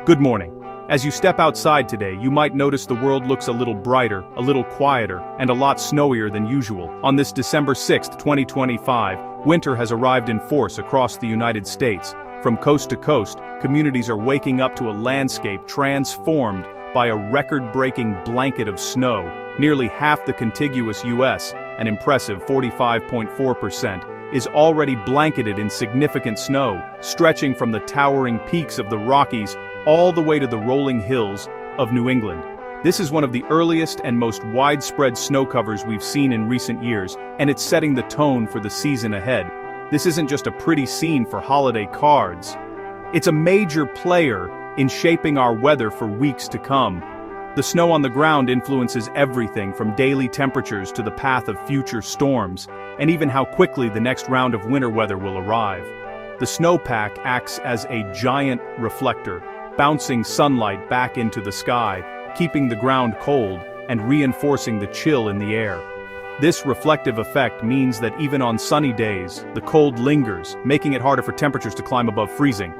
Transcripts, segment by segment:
Good morning. As you step outside today, you might notice the world looks a little brighter, a little quieter, and a lot snowier than usual. On this December 6, 2025, winter has arrived in force across the United States. From coast to coast, communities are waking up to a landscape transformed by a record-breaking blanket of snow. Nearly half the contiguous U.S., an impressive 45.4%, is already blanketed in significant snow, stretching from the towering peaks of the Rockies all the way to the rolling hills of New England. This is one of the earliest and most widespread snow covers we've seen in recent years, and it's setting the tone for the season ahead. This isn't just a pretty scene for holiday cards. It's a major player in shaping our weather for weeks to come. The snow on the ground influences everything from daily temperatures to the path of future storms, and even how quickly the next round of winter weather will arrive. The snowpack acts as a giant reflector, bouncing sunlight back into the sky, keeping the ground cold and reinforcing the chill in the air. This reflective effect means that even on sunny days, the cold lingers, making it harder for temperatures to climb above freezing.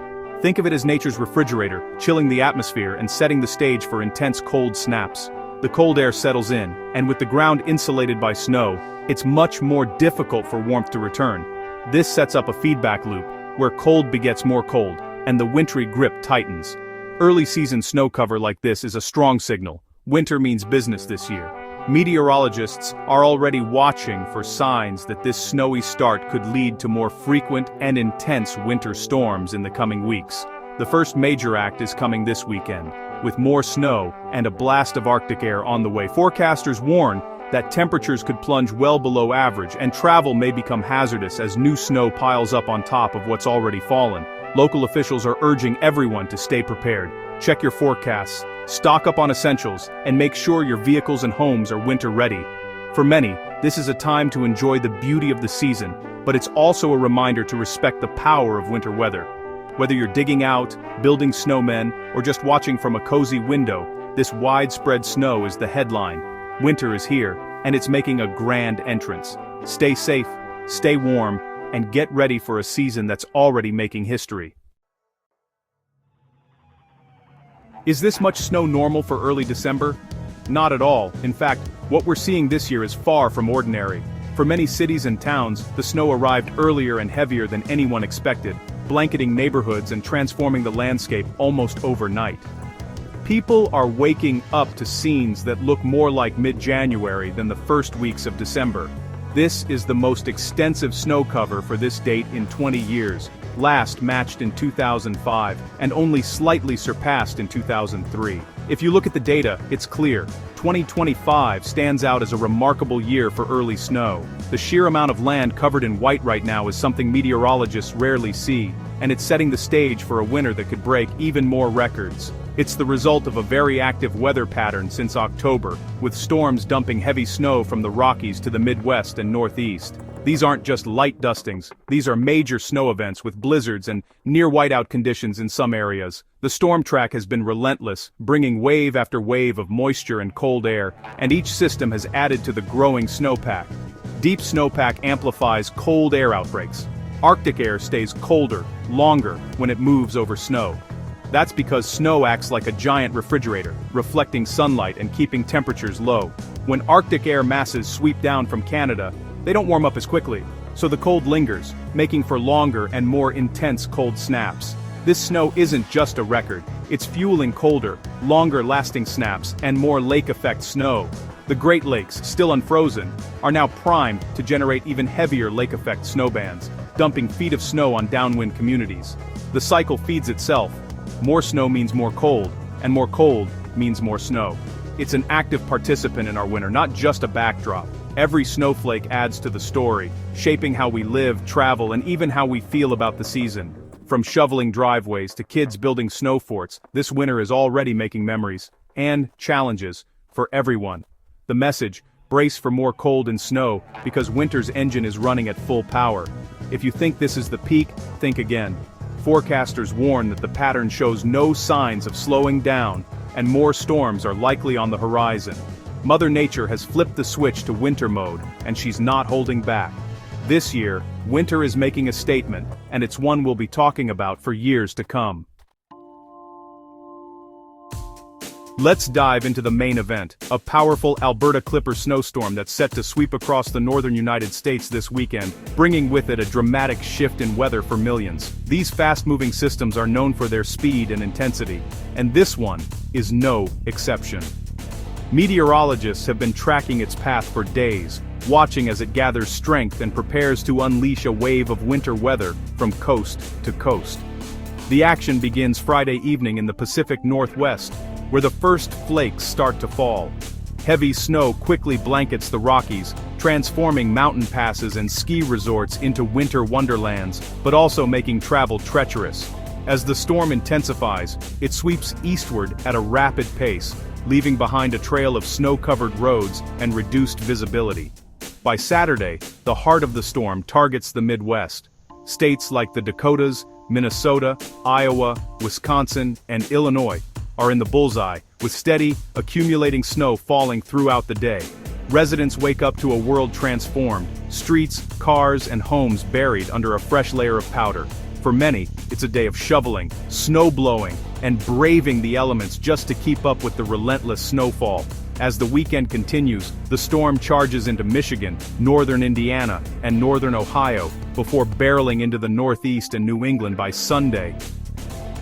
Think of it as nature's refrigerator, chilling the atmosphere and setting the stage for intense cold snaps. The cold air settles in, and with the ground insulated by snow, it's much more difficult for warmth to return. This sets up a feedback loop, where cold begets more cold, and the wintry grip tightens. Early season snow cover like this is a strong signal. Winter means business this year. Meteorologists are already watching for signs that this snowy start could lead to more frequent and intense winter storms in the coming weeks. The first major act is coming this weekend, with more snow and a blast of Arctic air on the way. Forecasters warn that temperatures could plunge well below average and travel may become hazardous as new snow piles up on top of what's already fallen. Local officials are urging everyone to stay prepared. Check your forecasts, stock up on essentials, and make sure your vehicles and homes are winter ready. For many, this is a time to enjoy the beauty of the season, but it's also a reminder to respect the power of winter weather. Whether you're digging out, building snowmen, or just watching from a cozy window, this widespread snow is the headline. Winter is here, and it's making a grand entrance. Stay safe, stay warm, and get ready for a season that's already making history. Is this much snow normal for early December? Not at all. In fact, what we're seeing this year is far from ordinary. For many cities and towns, the snow arrived earlier and heavier than anyone expected, blanketing neighborhoods and transforming the landscape almost overnight. People are waking up to scenes that look more like mid-January than the first weeks of December. This is the most extensive snow cover for this date in 20 years, last matched in 2005, and only slightly surpassed in 2003. If you look at the data, it's clear. 2025 stands out as a remarkable year for early snow. The sheer amount of land covered in white right now is something meteorologists rarely see, and it's setting the stage for a winter that could break even more records. It's the result of a very active weather pattern since October, with storms dumping heavy snow from the Rockies to the Midwest and Northeast. These aren't just light dustings, these are major snow events with blizzards and near whiteout conditions in some areas. The storm track has been relentless, bringing wave after wave of moisture and cold air, and each system has added to the growing snowpack. Deep snowpack amplifies cold air outbreaks. Arctic air stays colder, longer, when it moves over snow. That's because snow acts like a giant refrigerator, reflecting sunlight and keeping temperatures low. When Arctic air masses sweep down from Canada, they don't warm up as quickly, so the cold lingers, making for longer and more intense cold snaps. This snow isn't just a record, it's fueling colder, longer-lasting snaps and more lake-effect snow. The Great Lakes, still unfrozen, are now primed to generate even heavier lake-effect snowbands, dumping feet of snow on downwind communities. The cycle feeds itself. More snow means more cold, and more cold means more snow. It's an active participant in our winter, not just a backdrop. Every snowflake adds to the story, shaping how we live, travel, and even how we feel about the season. From shoveling driveways to kids building snow forts, this winter is already making memories and challenges for everyone. The message: brace for more cold and snow, because winter's engine is running at full power. If you think this is the peak, think again. Forecasters warn that the pattern shows no signs of slowing down, and more storms are likely on the horizon. Mother Nature has flipped the switch to winter mode, and she's not holding back. This year, winter is making a statement, and it's one we'll be talking about for years to come. Let's dive into the main event, a powerful Alberta Clipper snowstorm that's set to sweep across the northern United States this weekend, bringing with it a dramatic shift in weather for millions. These fast-moving systems are known for their speed and intensity, and this one is no exception. Meteorologists have been tracking its path for days, watching as it gathers strength and prepares to unleash a wave of winter weather from coast to coast. The action begins Friday evening in the Pacific Northwest, where the first flakes start to fall. Heavy snow quickly blankets the Rockies, transforming mountain passes and ski resorts into winter wonderlands, but also making travel treacherous. As the storm intensifies, it sweeps eastward at a rapid pace, leaving behind a trail of snow-covered roads and reduced visibility. By Saturday, the heart of the storm targets the Midwest. States like the Dakotas, Minnesota, Iowa, Wisconsin, and Illinois are in the bullseye, with steady, accumulating snow falling throughout the day. Residents wake up to a world transformed, streets, cars, and homes buried under a fresh layer of powder. For many, it's a day of shoveling, snow blowing, and braving the elements just to keep up with the relentless snowfall. As the weekend continues, the storm charges into Michigan, northern Indiana, and northern Ohio, before barreling into the Northeast and New England by Sunday.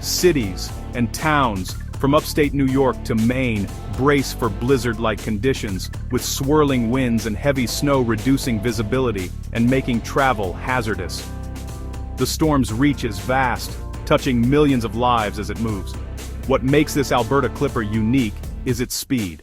Cities and towns, from upstate New York to Maine, brace for blizzard-like conditions, with swirling winds and heavy snow reducing visibility and making travel hazardous. The storm's reach is vast, touching millions of lives as it moves. What makes this Alberta Clipper unique is its speed.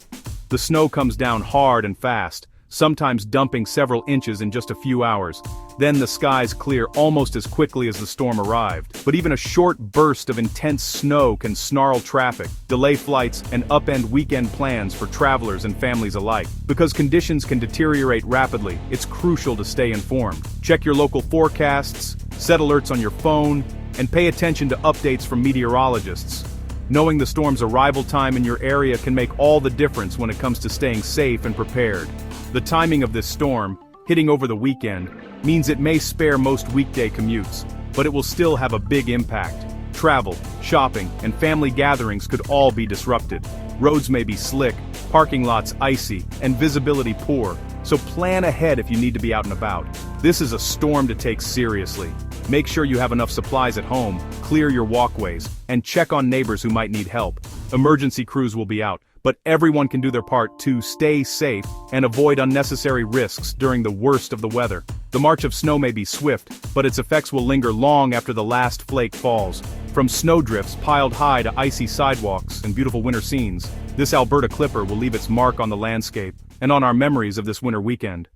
The snow comes down hard and fast, sometimes dumping several inches in just a few hours. Then the skies clear almost as quickly as the storm arrived. But even a short burst of intense snow can snarl traffic, delay flights, and upend weekend plans for travelers and families alike. Because conditions can deteriorate rapidly, it's crucial to stay informed. Check your local forecasts, set alerts on your phone, and pay attention to updates from meteorologists. Knowing the storm's arrival time in your area can make all the difference when it comes to staying safe and prepared. The timing of this storm, hitting over the weekend, means it may spare most weekday commutes, but it will still have a big impact. Travel, shopping, and family gatherings could all be disrupted. Roads may be slick, parking lots icy, and visibility poor, so plan ahead if you need to be out and about. This is a storm to take seriously. Make sure you have enough supplies at home, clear your walkways, and check on neighbors who might need help. Emergency crews will be out, but everyone can do their part to stay safe and avoid unnecessary risks during the worst of the weather. The march of snow may be swift, but its effects will linger long after the last flake falls. From snowdrifts piled high to icy sidewalks and beautiful winter scenes, this Alberta Clipper will leave its mark on the landscape and on our memories of this winter weekend.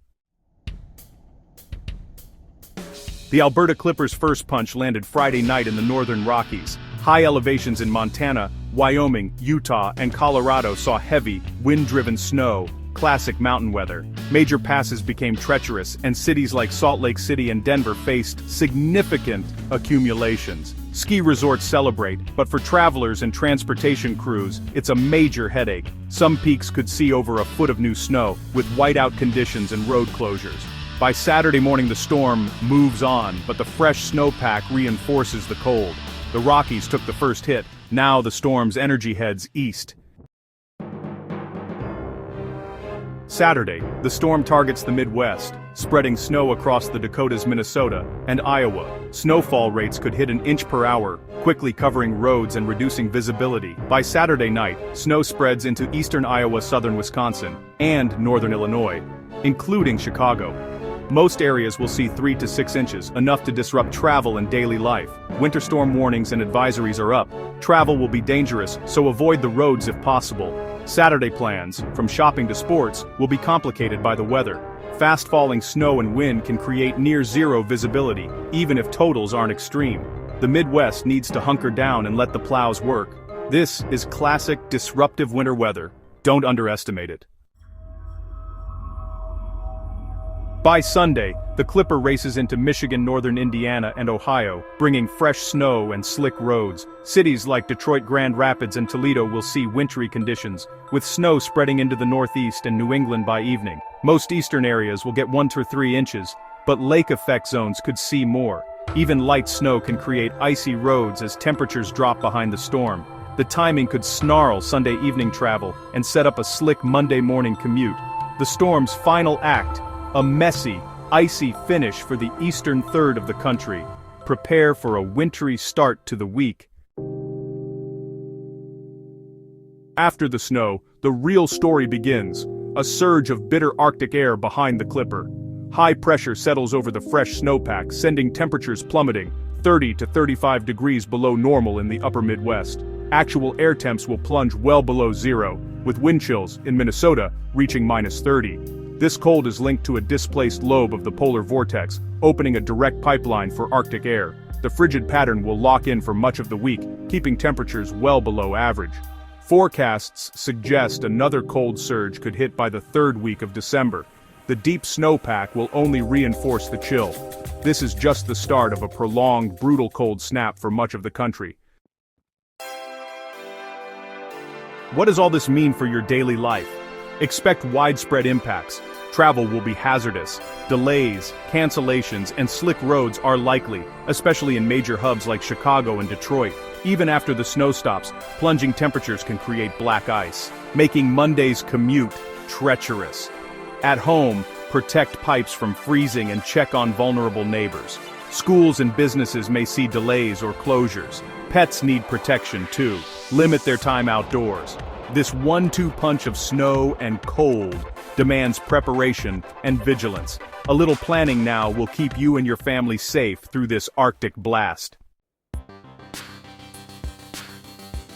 The Alberta Clipper's first punch landed Friday night in the northern Rockies. High elevations in Montana, Wyoming, Utah, and Colorado saw heavy, wind-driven snow, classic mountain weather. Major passes became treacherous, and cities like Salt Lake City and Denver faced significant accumulations. Ski resorts celebrate, but for travelers and transportation crews, it's a major headache. Some peaks could see over a foot of new snow, with whiteout conditions and road closures. By Saturday morning the storm moves on, but the fresh snowpack reinforces the cold. The Rockies took the first hit, now the storm's energy heads east. Saturday, the storm targets the Midwest, spreading snow across the Dakotas, Minnesota, and Iowa. Snowfall rates could hit an inch per hour, quickly covering roads and reducing visibility. By Saturday night, snow spreads into eastern Iowa, southern Wisconsin, and northern Illinois, including Chicago. Most areas will see 3 to 6 inches, enough to disrupt travel and daily life. Winter storm warnings and advisories are up. Travel will be dangerous, so avoid the roads if possible. Saturday plans, from shopping to sports, will be complicated by the weather. Fast-falling snow and wind can create near-zero visibility, even if totals aren't extreme. The Midwest needs to hunker down and let the plows work. This is classic disruptive winter weather. Don't underestimate it. By Sunday, the Clipper races into Michigan, northern Indiana, and Ohio, bringing fresh snow and slick roads. Cities like Detroit, Grand Rapids, and Toledo will see wintry conditions, with snow spreading into the Northeast and New England by evening. Most eastern areas will get 1 to 3 inches, but lake effect zones could see more. Even light snow can create icy roads as temperatures drop behind the storm. The timing could snarl Sunday evening travel and set up a slick Monday morning commute. The storm's final act, a messy, icy finish for the eastern third of the country. Prepare for a wintry start to the week. After the snow, the real story begins. A surge of bitter Arctic air behind the clipper. High pressure settles over the fresh snowpack, sending temperatures plummeting, 30 to 35 degrees below normal in the upper Midwest. Actual air temps will plunge well below zero, with wind chills, in Minnesota, reaching -30. This cold is linked to a displaced lobe of the polar vortex, opening a direct pipeline for Arctic air. The frigid pattern will lock in for much of the week, keeping temperatures well below average. Forecasts suggest another cold surge could hit by the third week of December. The deep snowpack will only reinforce the chill. This is just the start of a prolonged, brutal cold snap for much of the country. What does all this mean for your daily life? Expect widespread impacts. Travel will be hazardous. Delays, cancellations, and slick roads are likely, especially in major hubs like Chicago and Detroit. Even after the snow stops, plunging temperatures can create black ice, making Monday's commute treacherous. At home, protect pipes from freezing and check on vulnerable neighbors. Schools and businesses may see delays or closures. Pets need protection too. Limit their time outdoors. This 1-2 punch of snow and cold demands preparation and vigilance. A little planning now will keep you and your family safe through this Arctic blast.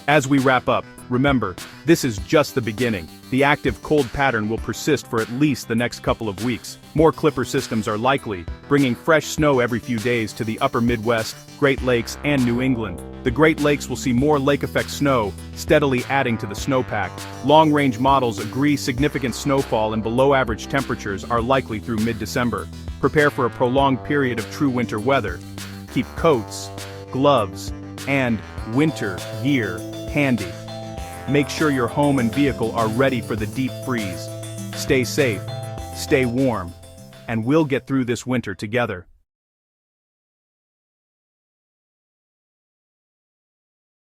As we wrap up, remember, this is just the beginning. The active cold pattern will persist for at least the next couple of weeks. More clipper systems are likely, bringing fresh snow every few days to the upper Midwest, Great Lakes, and New England. The Great Lakes will see more lake-effect snow, steadily adding to the snowpack. Long-range models agree significant snowfall and below-average temperatures are likely through mid-December. Prepare for a prolonged period of true winter weather. Keep coats, gloves, and winter gear handy. Make sure your home and vehicle are ready for the deep freeze. Stay safe, stay warm, and we'll get through this winter together.